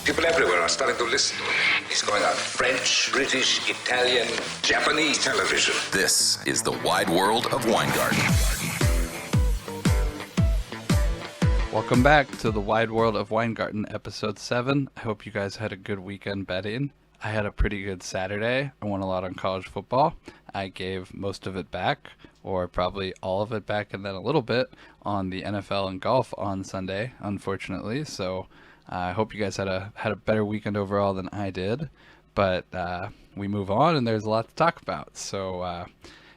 People everywhere are starting to listen to him. He's going on French, British, Italian, Japanese television. This is the wide world of Weingarten. Welcome back to the Wide World of Weingarten, Episode 7. I hope you guys had a good weekend betting. I had a pretty good Saturday. I won a lot on college football. I gave most of it back, or probably all of it back, and then a little bit on the NFL and golf on Sunday, unfortunately. So I hope you guys had a better weekend overall than I did. But we move on, and there's a lot to talk about. So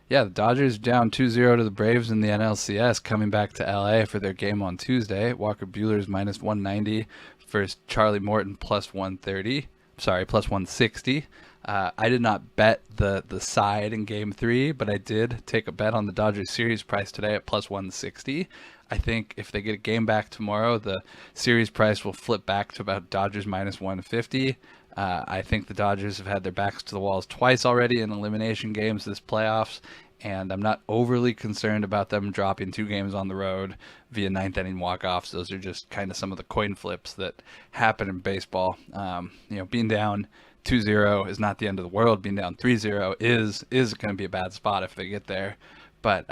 yeah, the Dodgers down 2-0 to the Braves in the NLCS, coming back to LA for their game on Tuesday. Walker Buehler's minus 190 versus Charlie Morton plus 130. Sorry, plus 160. I did not bet the side in Game 3, but I did take a bet on the Dodgers series price today at plus 160. I think if they get a game back tomorrow, the series price will flip back to about Dodgers minus 150. I think the Dodgers have had their backs to the walls twice already in elimination games this playoffs, and I'm not overly concerned about them dropping 2 games on the road via ninth inning walk-offs. Those are just kind of some of the coin flips that happen in baseball. Being down 2-0 is not the end of the world. Being down 3-0 is going to be a bad spot if they get there. But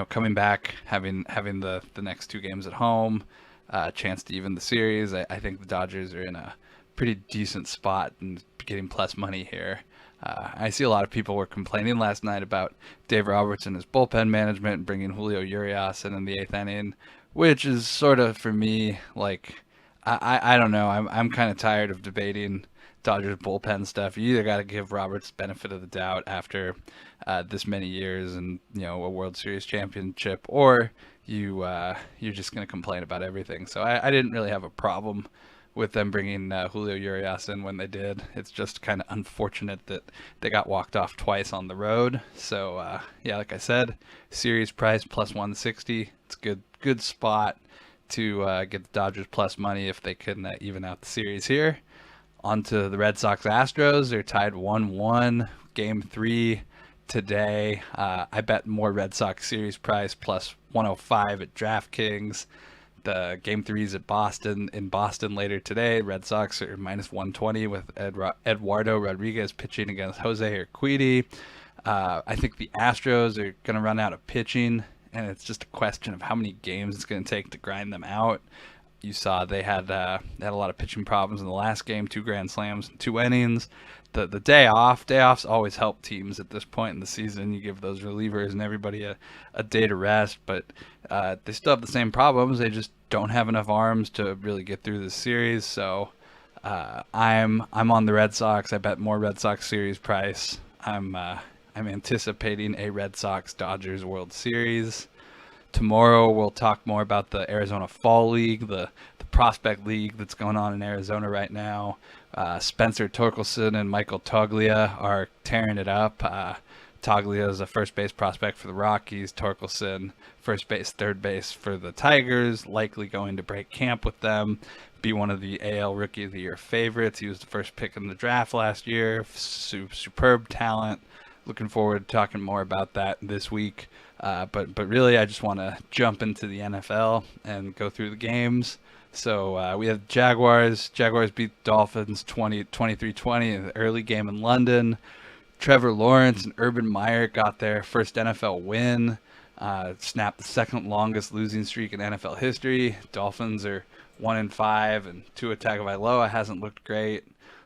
coming back, having the next 2 games at home, a chance to even the series, I think the Dodgers are in a pretty decent spot and getting plus money here. I see a lot of people were complaining last night about Dave Roberts and his bullpen management and bringing Julio Urias in the 8th inning, which is sort of, for me, like, I don't know. I'm kind of tired of debating Dodgers bullpen stuff. You either got to give Roberts benefit of the doubt after this many years and a World Series championship, or you're just going to complain about everything. So I didn't really have a problem with them bringing Julio Urias in when they did. It's just kind of unfortunate that they got walked off twice on the road. So, like I said, series price plus 160. It's a good spot to get the Dodgers plus money if they can even out the series here. On to the Red Sox-Astros. They're tied 1-1, Game 3 today. I bet more Red Sox series price plus 105 at DraftKings. The Game 3 is at Boston. In Boston later today, Red Sox are minus 120 with Eduardo Rodriguez pitching against Jose Urquidy. I think the Astros are going to run out of pitching, and it's just a question of how many games it's going to take to grind them out. You saw they had a lot of pitching problems in the last game, 2 grand slams, 2 innings. The day offs always help teams at this point in the season. You give those relievers and everybody a day to rest, but they still have the same problems. They just don't have enough arms to really get through this series. So I'm on the Red Sox. I bet more Red Sox series price. I'm anticipating a Red Sox Dodgers World Series. Tomorrow we'll talk more about the Arizona Fall League, the prospect league that's going on in Arizona right now. Spencer Torkelson and Michael Toglia are tearing it up. Toglia is a first base prospect for the Rockies. Torkelson, first base, third base for the Tigers, likely going to break camp with them, be one of the AL Rookie of the Year favorites. He was the first pick in the draft last year. Superb talent. Looking forward to talking more about that this week. But really, I just want to jump into the NFL and go through the games. So we have Jaguars. Jaguars beat Dolphins 23-20 in the early game in London. Trevor Lawrence and Urban Meyer got their first NFL win. Snapped the second longest losing streak in NFL history. Dolphins are 1-5, and Tua Tagovailoa hasn't looked great.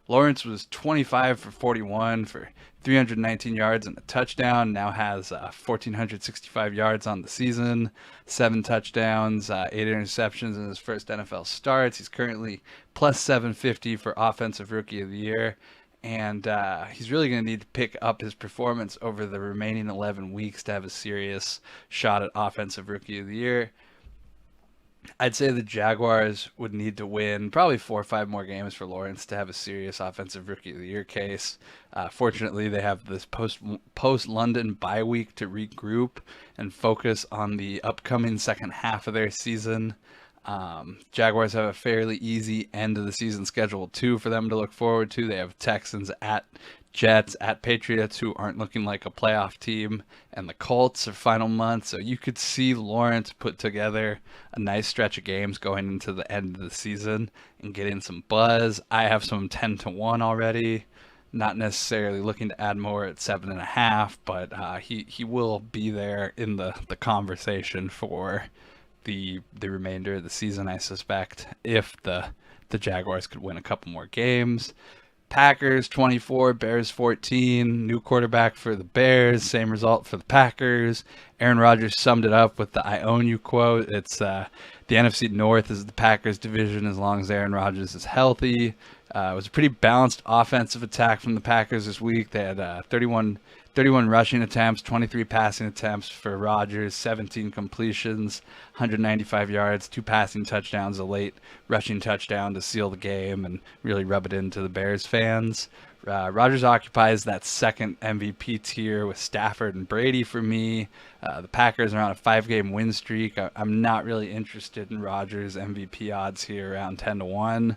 Lawrence was 25 for 41 for 319 yards and a touchdown. Now has 1,465 yards on the season, 7 touchdowns, 8 interceptions in his first NFL starts. He's currently plus 750 for Offensive Rookie of the Year. And he's really going to need to pick up his performance over the remaining 11 weeks to have a serious shot at Offensive Rookie of the Year. I'd say the Jaguars would need to win probably 4 or 5 more games for Lawrence to have a serious Offensive Rookie of the Year case. Fortunately, they have this post-London bye week to regroup and focus on the upcoming second half of their season. Jaguars have a fairly easy end of the season schedule too for them to look forward to. They have Texans at Jets, at Patriots, who aren't looking like a playoff team, and the Colts are final month. So you could see Lawrence put together a nice stretch of games going into the end of the season and getting some buzz. I have some 10-1 already. Not necessarily looking to add more at 7.5, but he will be there in the conversation for the remainder of the season, I suspect, if the Jaguars could win a couple more games. Packers 24, Bears 14. New quarterback for the Bears, same result for the Packers. Aaron Rodgers summed it up with the "I own you" quote. It's the NFC North is the Packers division as long as Aaron Rodgers is healthy. It was a pretty balanced offensive attack from the Packers this week. They had 31 rushing attempts, 23 passing attempts for Rodgers, 17 completions, 195 yards, 2 passing touchdowns, a late rushing touchdown to seal the game and really rub it into the Bears fans. Rodgers occupies that second MVP tier with Stafford and Brady for me. The Packers are on a 5-game win streak. I'm not really interested in Rodgers' MVP odds here around 10-1.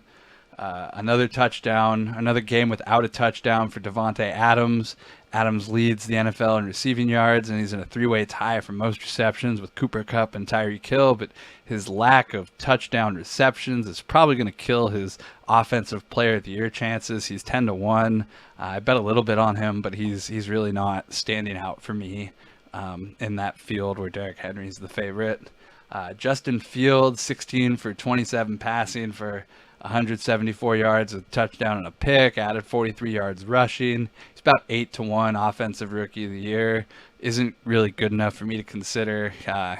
Another touchdown, another game without a touchdown for Devontae Adams. Adams leads the NFL in receiving yards, and he's in a 3-way tie for most receptions with Cooper Kupp and Tyreek Hill, but his lack of touchdown receptions is probably going to kill his Offensive Player of the Year chances. He's 10-1. I bet a little bit on him, but he's really not standing out for me in that field where Derrick Henry's the favorite. Justin Fields, 16 for 27 passing for 174 yards, a touchdown and a pick, added 43 yards rushing. He's about 8-1 offensive rookie of the year. Isn't really good enough for me to consider.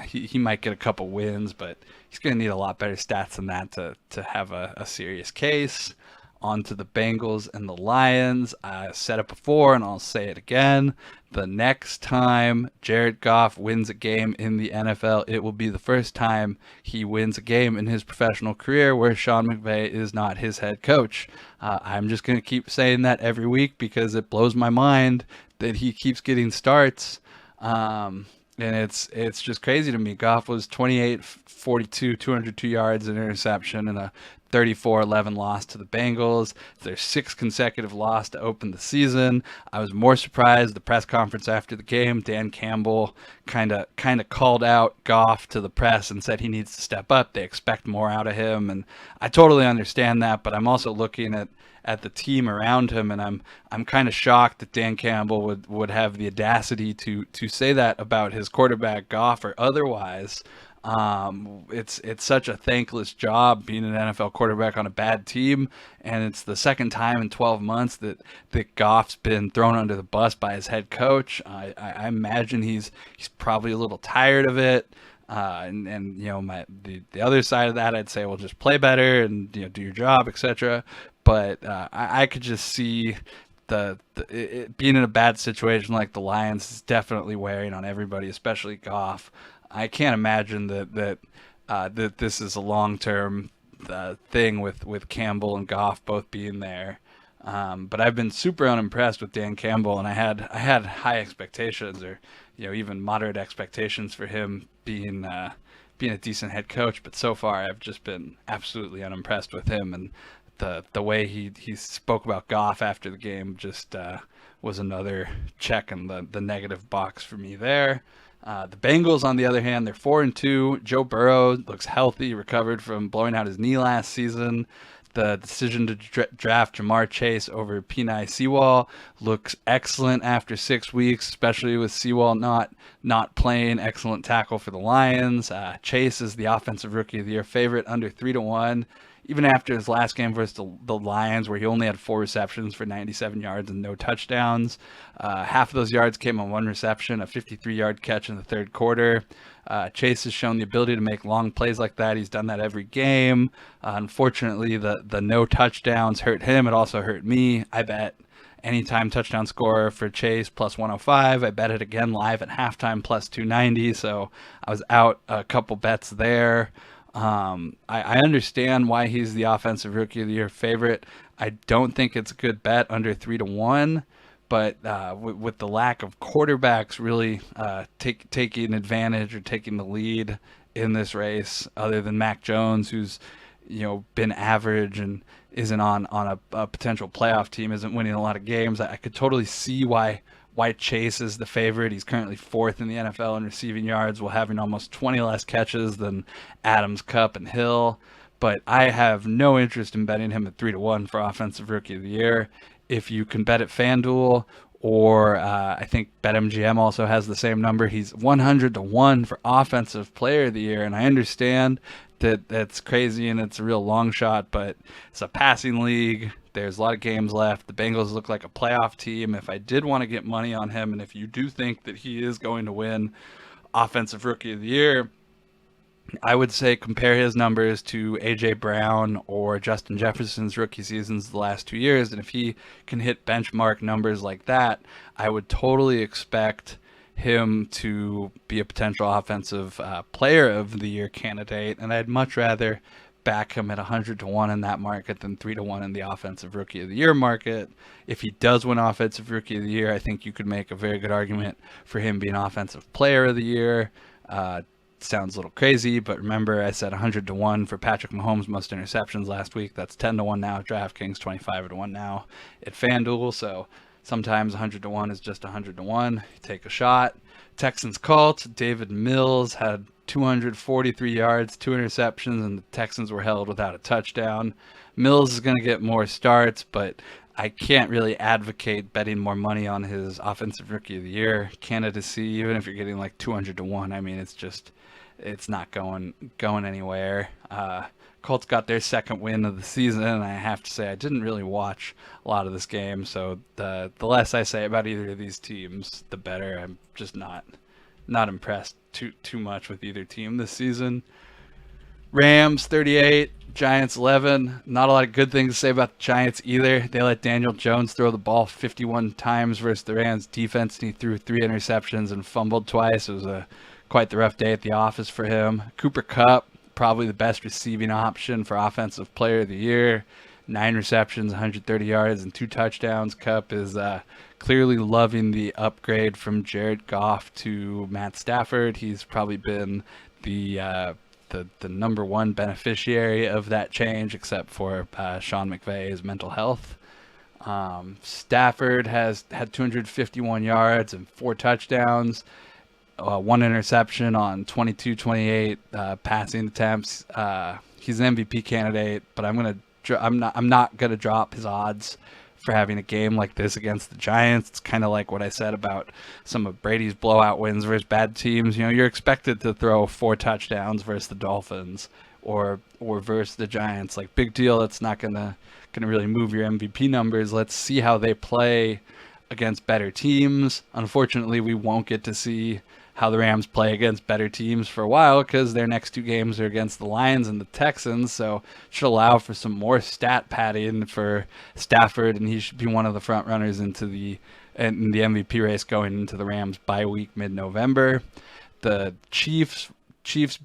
He might get a couple wins, but he's going to need a lot better stats than that to have a serious case. On to the Bengals and the Lions. I said it before and I'll say it again. The next time Jared Goff wins a game in the NFL, it will be the first time he wins a game in his professional career where Sean McVay is not his head coach. I'm just going to keep saying that every week because it blows my mind that he keeps getting starts. And it's just crazy to me. Goff was 28-42, 202 yards, an interception, and a 34-11 loss to the Bengals. Their 6th consecutive loss to open the season. I was more surprised the press conference after the game. Dan Campbell kind of called out Goff to the press and said he needs to step up. They expect more out of him, and I totally understand that. But I'm also looking at the team around him, and I'm kind of shocked that Dan Campbell would have the audacity to say that about his quarterback Goff or otherwise. It's such a thankless job being an NFL quarterback on a bad team, and it's the second time in 12 months that Goff's been thrown under the bus by his head coach. I imagine he's probably a little tired of it. And you know, the other side of that, I'd say, well, just play better and do your job, etc. But I could just see it being in a bad situation like the Lions is definitely wearing on everybody, especially Goff. I can't imagine that this is a long-term thing with Campbell and Goff both being there. But I've been super unimpressed with Dan Campbell, and I had high expectations, or even moderate expectations for him being a decent head coach. But so far, I've just been absolutely unimpressed with him, and the way he spoke about Goff after the game just was another check in the negative box for me there. The Bengals, on the other hand, they're 4-2. Joe Burrow looks healthy, recovered from blowing out his knee last season. The decision to draft Jamar Chase over Penei Sewell looks excellent after 6 weeks, especially with Sewell not playing. Excellent tackle for the Lions. Chase is the Offensive Rookie of the Year favorite, under 3-1. Even after his last game versus the Lions, where he only had 4 receptions for 97 yards and no touchdowns. Half of those yards came on 1 reception, a 53-yard catch in the third quarter. Chase has shown the ability to make long plays like that. He's done that every game. Unfortunately, the no touchdowns hurt him. It also hurt me. I bet anytime touchdown scorer for Chase plus 105. I bet it again live at halftime plus 290. So I was out a couple bets there. I understand why he's the Offensive Rookie of the Year favorite. I don't think it's a good bet under 3-1, but with the lack of quarterbacks really taking advantage or taking the lead in this race, other than Mac Jones, who's been average and isn't on a potential playoff team, isn't winning a lot of games. I could totally see why Chase is the favorite. He's currently fourth in the NFL in receiving yards, while having almost 20 less catches than Adams, Kupp, and Hill. But I have no interest in betting him at 3-1 for Offensive Rookie of the Year. If you can bet at FanDuel, or I think BetMGM also has the same number, he's 100-1 for Offensive Player of the Year. And I understand that that's crazy and it's a real long shot, but it's a passing league. There's a lot of games left. The Bengals look like a playoff team. If I did want to get money on him, and if you do think that he is going to win Offensive Rookie of the Year, I would say compare his numbers to A.J. Brown or Justin Jefferson's rookie seasons the last 2 years. And if he can hit benchmark numbers like that, I would totally expect him to be a potential Offensive Player of the Year candidate. And I'd much rather back him at 100-1 in that market than 3-1 in the Offensive Rookie of the Year market. If he does win Offensive Rookie of the Year, I think you could make a very good argument for him being Offensive Player of the Year. Sounds a little crazy, but remember I said 100-1 for Patrick Mahomes' most interceptions last week. That's 10-1 now at DraftKings, 25-1 now at FanDuel. So sometimes 100-1 is just 100-1. You take a shot. Texans Colts, David Mills had 243 yards, 2 interceptions, and the Texans were held without a touchdown. Mills is going to get more starts, but I can't really advocate betting more money on his Offensive Rookie of the Year candidacy, even if you're getting like 200-1. I mean, it's not going anywhere. Colts got their second win of the season, and I have to say I didn't really watch a lot of this game, so the less I say about either of these teams, the better. I'm just not impressed too much with either team this season. Rams 38, Giants 11. Not a lot of good things to say about the Giants either. They let Daniel Jones throw the ball 51 times versus the Rams defense, and he threw 3 interceptions and fumbled twice. It was quite the rough day at the office for him. Cooper Kupp, probably the best receiving option for Offensive Player of the Year. 9 receptions, 130 yards, and 2 touchdowns. Kupp is clearly loving the upgrade from Jared Goff to Matt Stafford. He's probably been the number one beneficiary of that change, except for Sean McVay's mental health. Stafford has had 251 yards and 4 touchdowns, 1 interception on 28 passing attempts. He's an MVP candidate, but I'm not gonna drop his odds for having a game like this against the Giants. It's kind of like what I said about some of Brady's blowout wins versus bad teams. You're expected to throw 4 touchdowns versus the Dolphins or versus the Giants. Like, big deal. It's not gonna really move your MVP numbers. Let's see how they play against better teams. Unfortunately, we won't get to see how the Rams play against better teams for a while, because their next 2 games are against the Lions and the Texans, so it should allow for some more stat padding for Stafford, and he should be one of the front runners in the MVP race going into the Rams bye week mid-November. The Chiefs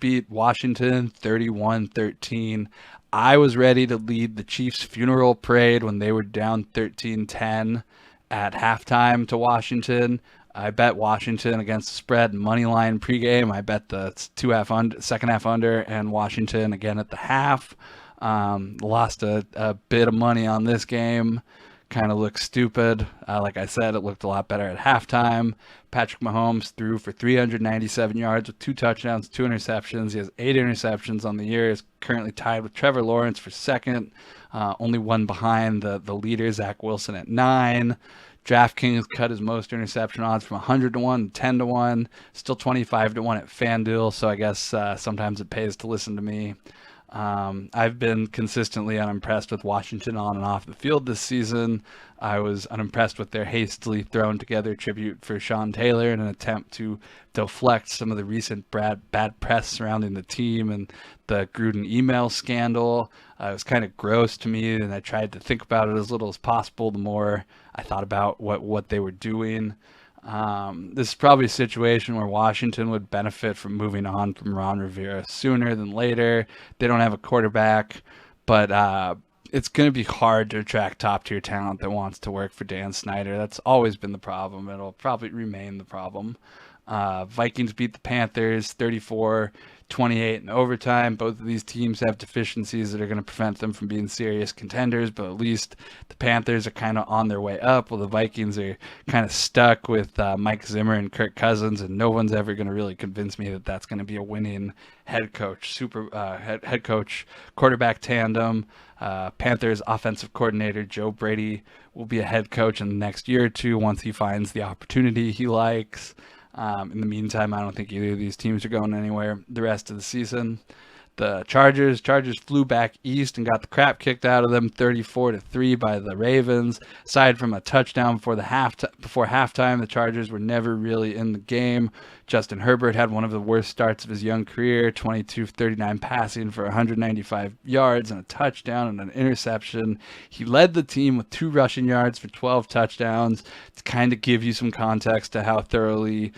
beat Washington 31-13. I was ready to lead the Chiefs' funeral parade when they were down 13-10 at halftime to Washington. I bet Washington against the spread money line pregame. I bet the second half under, and Washington again at the half. Lost a bit of money on this game. Kind of looks stupid. Like I said, it looked a lot better at halftime. Patrick Mahomes threw for 397 yards with 2 touchdowns, 2 interceptions. He has 8 interceptions on the year. He's currently tied with Trevor Lawrence for second. Only one behind the leader, Zach Wilson, at 9. DraftKings cut his most interception odds from 100-1 to 10-1, still 25-1 at FanDuel, so I guess sometimes it pays to listen to me. I've been consistently unimpressed with Washington on and off the field this season. I was unimpressed with their hastily thrown together tribute for Sean Taylor in an attempt to deflect some of the recent bad press surrounding the team and the Gruden email scandal. It was kind of gross to me, and I tried to think about it as little as possible the more I thought about what they were doing. This is probably a situation where Washington would benefit from moving on from Ron Rivera sooner than later. They don't have a quarterback, but it's going to be hard to attract top-tier talent that wants to work for Dan Snyder. That's always been the problem. It'll probably remain the problem. Vikings beat the Panthers 34-24. 28 in overtime. Both of these teams have deficiencies that are going to prevent them from being serious contenders, but at least the Panthers are kind of on their way up, while the Vikings are kind of stuck with Mike Zimmer and Kirk Cousins, and no one's ever going to really convince me that that's going to be a winning head coach, head coach, quarterback tandem. Panthers offensive coordinator Joe Brady will be a head coach in the next year or two once he finds the opportunity he likes. In the meantime, I don't think either of these teams are going anywhere the rest of the season. The Chargers flew back east and got the crap kicked out of them 34-3 by the Ravens. Aside from a touchdown before halftime, the Chargers were never really in the game. Justin Herbert had one of the worst starts of his young career, 22-39 passing for 195 yards and a touchdown and an interception. He led the team with 2 rushing yards for 12 touchdowns to kind of give you some context to how thoroughly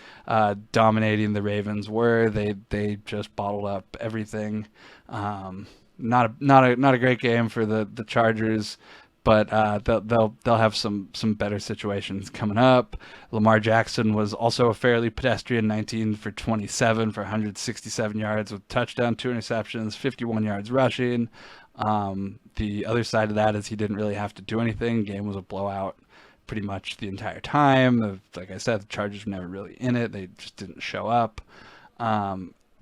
dominating the Ravens were. They just bottled up everything. Not a great game for the Chargers, but they'll have some better situations coming up. Lamar Jackson was also a fairly pedestrian 19 for 27 for 167 yards with touchdown, 2 interceptions, 51 yards rushing. The other side of that is he didn't really have to do anything. Game was a blowout pretty much the entire time. Like I said, the Chargers were never really in it. They just didn't show up.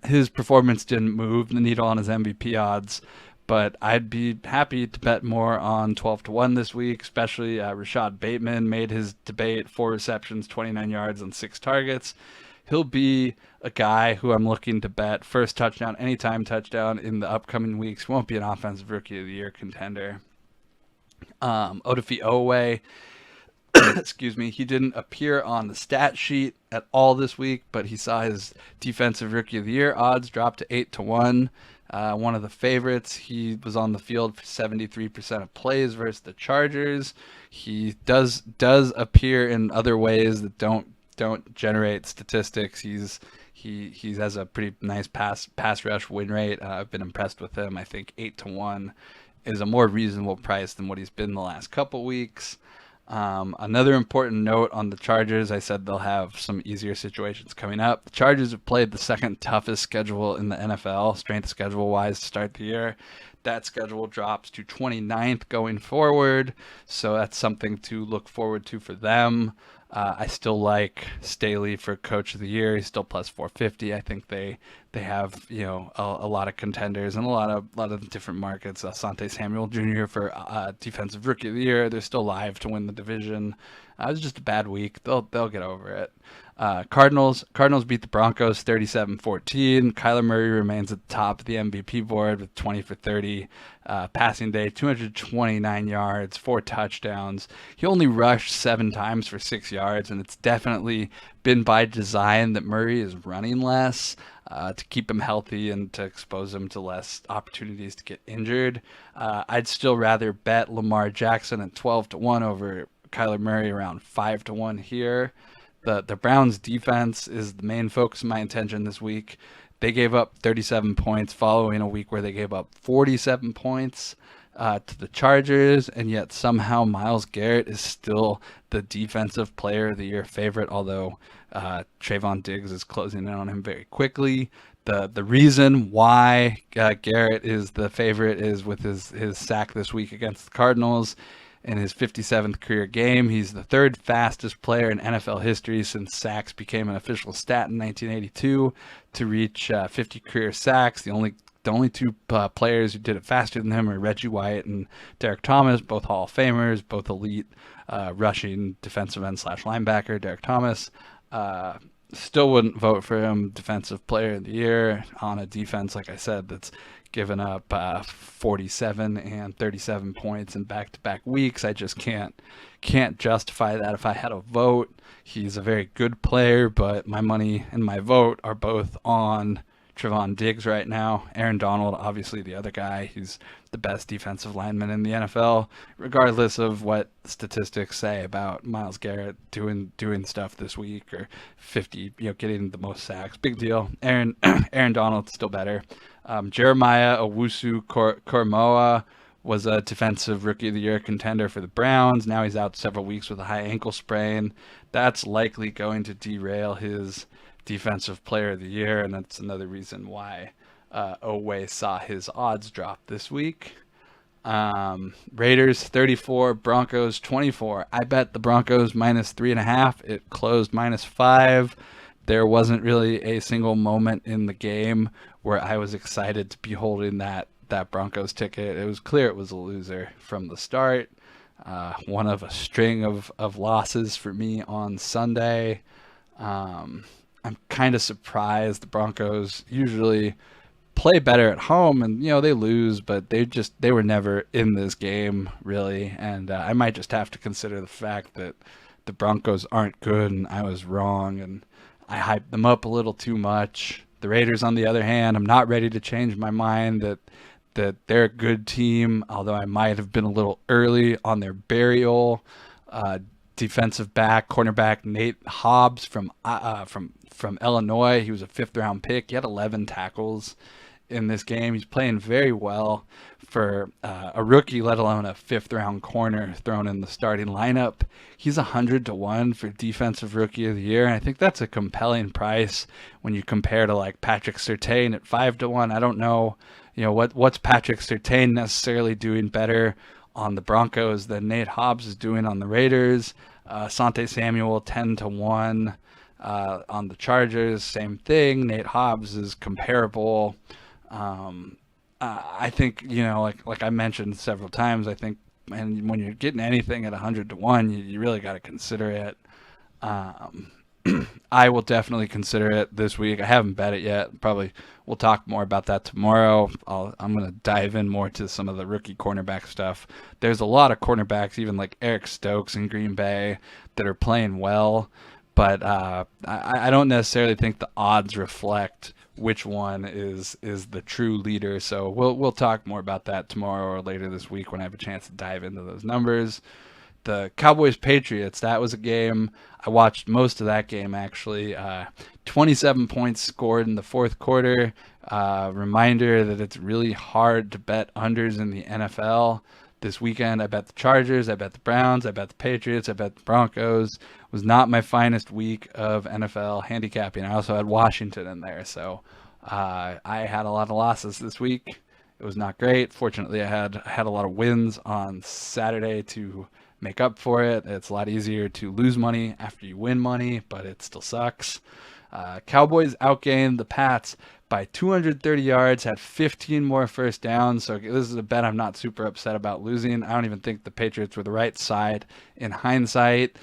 His performance didn't move the needle on his MVP odds, but I'd be happy to bet more on 12-1 this week, especially Rashad Bateman made his debate, 4 receptions, 29 yards on 6 targets. He'll be a guy who I'm looking to bet first touchdown, anytime touchdown in the upcoming weeks. Won't be an offensive rookie of the year contender. Odafe Oweh, excuse me, he didn't appear on the stat sheet at all this week, but he saw his defensive rookie of the year odds drop to 8-1. One of the favorites. He was on the field for 73% of plays versus the Chargers. He does appear in other ways that don't generate statistics. He has a pretty nice pass rush win rate. I've been impressed with him. I think 8-1 is a more reasonable price than what he's been the last couple weeks. Another important note on the Chargers, I said they'll have some easier situations coming up. The Chargers have played the second toughest schedule in the NFL, strength schedule-wise, to start the year. That schedule drops to 29th going forward, so that's something to look forward to for them. I still like Staley for Coach of the Year. He's still plus 450. I think they have a lot of contenders and a lot of different markets. Asante Samuel Jr. for Defensive Rookie of the Year. They're still live to win the division. It was just a bad week. They'll get over it. Cardinals beat the Broncos 37-14. Kyler Murray remains at the top of the MVP board with 20 for 30. Passing day, 229 yards, 4 touchdowns. He only rushed 7 times for 6 yards, and it's definitely been by design that Murray is running less to keep him healthy and to expose him to less opportunities to get injured. I'd still rather bet Lamar Jackson at 12-1 over Kyler Murray around 5-1 here. The Browns defense is the main focus of my attention this week. They gave up 37 points following a week where they gave up 47 points to the Chargers, and yet somehow Myles Garrett is still the defensive player of the year favorite, although Trayvon Diggs is closing in on him very quickly. The reason why Garrett is the favorite is with his sack this week against the Cardinals. In his 57th career game, he's the 3rd fastest player in NFL history since sacks became an official stat in 1982 to reach 50 career sacks. The only 2 players who did it faster than him are Reggie White and Derek Thomas, both Hall of Famers, both elite rushing defensive end / linebacker. Derek Thomas still wouldn't vote for him defensive player of the year on a defense, like I said, that's given up 47 and 37 points in back-to-back weeks. I just can't justify that if I had a vote. He's a very good player, but my money and my vote are both on Trayvon Diggs right now. Aaron Donald, obviously the other guy. He's the best defensive lineman in the NFL, regardless of what statistics say about Myles Garrett doing stuff this week or 50, getting the most sacks. Big deal. Aaron Donald's still better. Jeremiah Owusu-Koramoah was a defensive rookie of the year contender for the Browns. Now he's out several weeks with a high ankle sprain. That's likely going to derail his defensive player of the year, and that's another reason why Oweh saw his odds drop this week. Raiders 34, Broncos 24. I bet the Broncos minus 3.5. It closed -5. There wasn't really a single moment in the game where I was excited to be holding that Broncos ticket. It was clear it was a loser from the start. One of a string of losses for me on Sunday. I'm kind of surprised. The Broncos usually play better at home, and they lose, but they were never in this game really. And I might just have to consider the fact that the Broncos aren't good, and I was wrong, and I hyped them up a little too much. The Raiders, on the other hand, I'm not ready to change my mind that they're a good team, although I might have been a little early on their burial. Defensive back, cornerback Nate Hobbs from Illinois. He was a 5th-round pick. He had 11 tackles in this game. He's playing very well for a rookie, let alone a 5th-round corner thrown in the starting lineup. He's 100-1 for Defensive Rookie of the Year, and I think that's a compelling price when you compare to like Patrick Surtain at 5-1. I don't know, what's Patrick Surtain necessarily doing better on the Broncos than Nate Hobbs is doing on the Raiders. Sante Samuel 10-1 on the Chargers, same thing. Nate Hobbs is comparable. I think, like I mentioned several times, I think, and when you're getting anything at 100-1, you really got to consider it. I will definitely consider it this week. I haven't bet it yet. Probably we'll talk more about that tomorrow. I'm going to dive in more to some of the rookie cornerback stuff. There's a lot of cornerbacks, even like Eric Stokes in Green Bay, that are playing well, but I don't necessarily think the odds reflect which one is the true leader. So we'll talk more about that tomorrow or later this week when I have a chance to dive into those numbers. The Cowboys-Patriots, that was a game. I watched most of that game, actually. 27 points scored in the fourth quarter. Reminder that it's really hard to bet unders in the NFL. This weekend, I bet the Chargers, I bet the Browns, I bet the Patriots, I bet the Broncos. It was not my finest week of NFL handicapping. I also had Washington in there, so I had a lot of losses this week. It was not great. Fortunately, I had a lot of wins on Saturday to make up for it. It's a lot easier to lose money after you win money, but it still sucks. Cowboys outgained the Pats by 230 yards, had 15 more first downs. So this is a bet I'm not super upset about losing. I don't even think the Patriots were the right side in hindsight.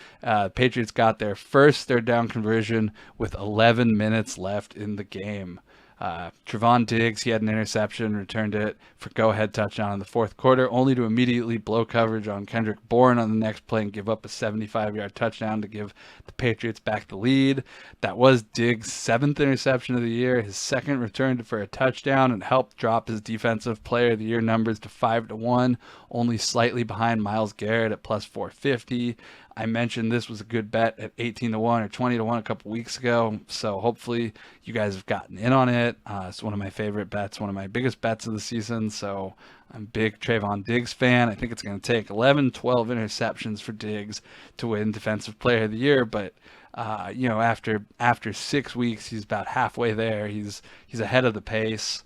Patriots got their first third down conversion with 11 minutes left in the game. Trevon Diggs, he had an interception, returned it for go-ahead touchdown in the fourth quarter, only to immediately blow coverage on Kendrick Bourne on the next play and give up a 75-yard touchdown to give the Patriots back the lead. That was Diggs' 7th interception of the year, his second return for a touchdown, and helped drop his Defensive Player of the Year numbers to 5-1, only slightly behind Myles Garrett at plus 450. I mentioned this was a good bet at 18-1 or 20-1 a couple weeks ago, so hopefully you guys have gotten in on it. It's one of my favorite bets, one of my biggest bets of the season, so I'm a big Trevon Diggs fan. I think it's going to take 11, 12 interceptions for Diggs to win Defensive Player of the Year, but after 6 weeks, he's about halfway there. He's ahead of the pace.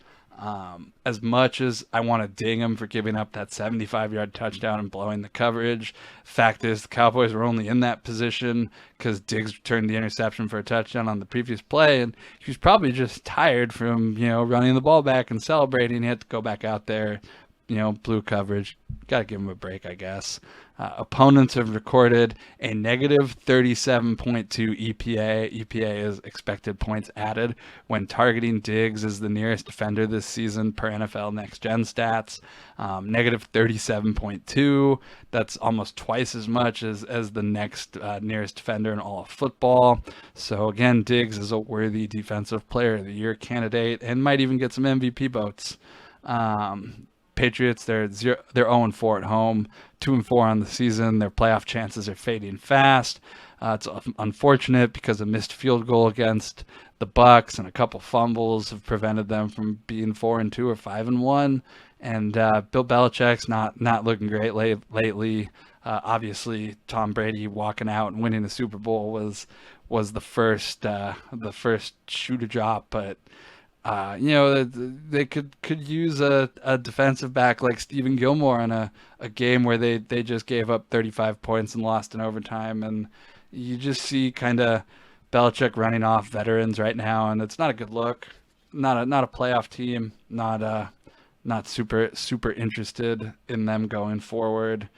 As much as I want to ding him for giving up that 75-yard touchdown and blowing the coverage, fact is the Cowboys were only in that position because Diggs returned the interception for a touchdown on the previous play, and he was probably just tired from running the ball back and celebrating. He had to go back out there, blue coverage. Got to give him a break, I guess. Opponents have recorded a negative 37.2 EPA. EPA is expected points added when targeting Diggs as the nearest defender this season per NFL Next Gen Stats. Negative 37.2. That's almost twice as much as the next nearest defender in all of football. So again, Diggs is a worthy Defensive Player of the Year candidate and might even get some MVP votes. Patriots, they're 0-4 at home, 2-4 on the season. Their playoff chances are fading fast. It's unfortunate because a missed field goal against the Bucks and a couple fumbles have prevented them from being 4-2 or 5-1. And Bill Belichick's not looking great lately. Obviously, Tom Brady walking out and winning the Super Bowl was the first shoe to drop, but They could use a defensive back like Stephen Gilmore in a game where they just gave up 35 points and lost in overtime. And you just see kind of Belichick running off veterans right now, and it's not a good look. Not a playoff team. Not super interested in them going forward.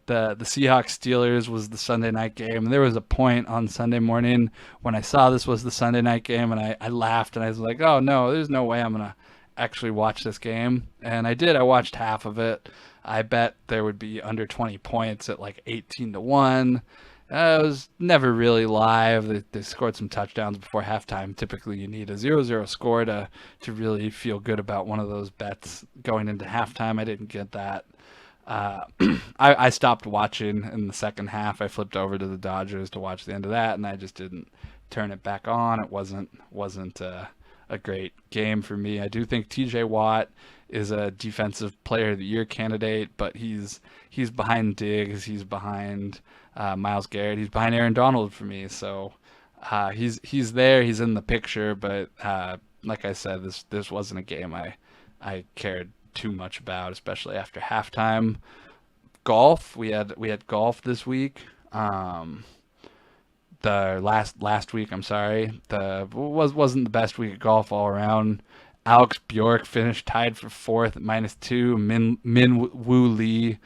The Seahawks Steelers was the Sunday night game. And there was a point on Sunday morning when I saw this was the Sunday night game, and I laughed and I was like, oh no, there's no way I'm gonna actually watch this game. And I did. I watched half of it. I bet there would be under 20 points at like 18-1. It was never really live. They scored some touchdowns before halftime. Typically, you need a 0-0 score to really feel good about one of those bets going into halftime. I didn't get that. I stopped watching in the second half. I flipped over to the Dodgers to watch the end of that, and I just didn't turn it back on. It wasn't a great game for me. I do think T.J. Watt is a defensive player of the year candidate, but he's behind Diggs, he's behind Myles Garrett, he's behind Aaron Donald for me. So he's there, he's in the picture, but like I said, this wasn't a game I cared too much about, especially after halftime. Golf, we had golf this week. The last week, I'm sorry, wasn't the best week of golf all around. Alex Bjork finished tied for fourth at -2. Min Woo Lee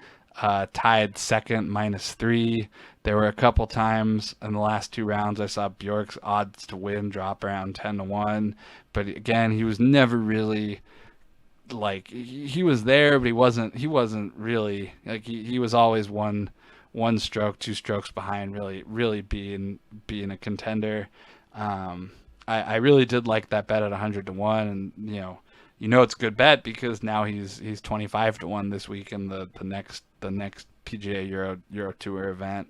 tied second -3. There were a couple times in the last two rounds I saw Bjork's odds to win drop around 10-1, but again, he was never really like he was there, but he wasn't really like he was always one stroke, two strokes behind really being a contender. I really did like that bet at 100-1, and you know it's a good bet because now he's 25-1 this week in the next PGA Euro Tour event.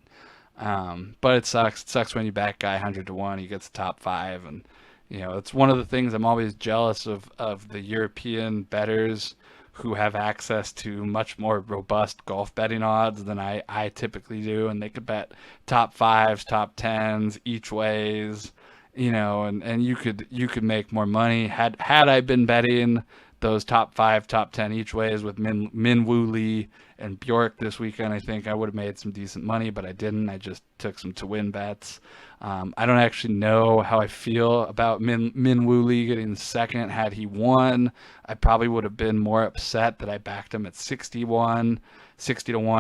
But it sucks. It sucks when you back guy 100-1, he gets top 5, and it's one of the things I'm always jealous of the European bettors who have access to much more robust golf betting odds than I typically do, and they could bet top 5s, top 10s each ways, and you could make more money. Had I been betting those top 5, top 10 each ways with Min Woo Lee and Bjork this weekend, I think I would have made some decent money, but I didn't. I just took some to win bets. I don't actually know how I feel about Min Woo Lee getting second. Had he won, I probably would have been more upset that I backed him at 60-1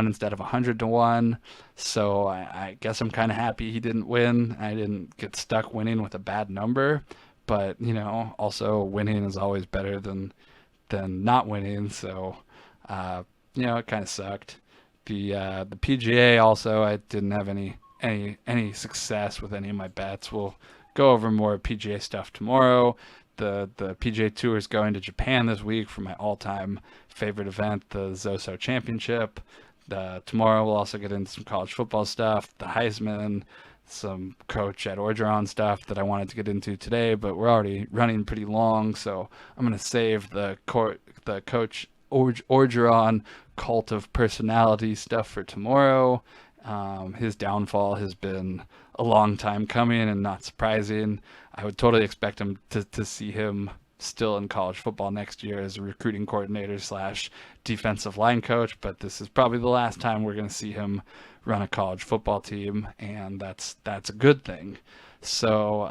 instead of 100-1. So I guess I'm kind of happy he didn't win. I didn't get stuck winning with a bad number, but also winning is always better than not winning. So it kind of sucked. The PGA also, I didn't have any success with any of my bets. We'll go over more PGA stuff tomorrow. The PGA Tour is going to Japan this week for my all-time favorite event, the Zoso Championship. Tomorrow we'll also get into some college football stuff, the Heisman, some Coach Ed Orgeron stuff that I wanted to get into today, but we're already running pretty long, so I'm going to save the Coach Orgeron cult of personality stuff for tomorrow. His downfall has been a long time coming and not surprising. I would totally expect him to see him still in college football next year as a recruiting coordinator / defensive line coach, but this is probably the last time we're going to see him run a college football team, and that's a good thing. So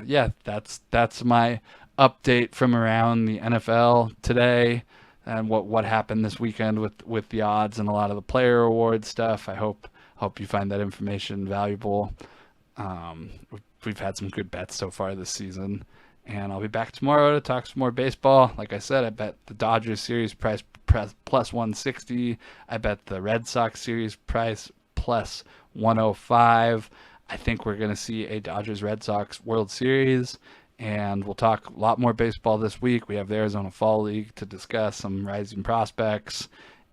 that's my update from around the NFL today and what happened this weekend with the odds and a lot of the player award stuff. I hope you find that information valuable. We've had some good bets so far this season, and I'll be back tomorrow to talk some more baseball. Like I said, I bet the Dodgers series price plus 160. I bet the Red Sox series price plus 105. I think we're going to see a Dodgers-Red Sox World Series, and we'll talk a lot more baseball this week. We have the Arizona Fall League to discuss, some rising prospects,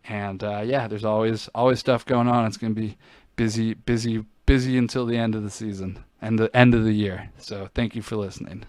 and there's always stuff going on. It's going to be busy until the end of the season and the end of the year. So thank you for listening.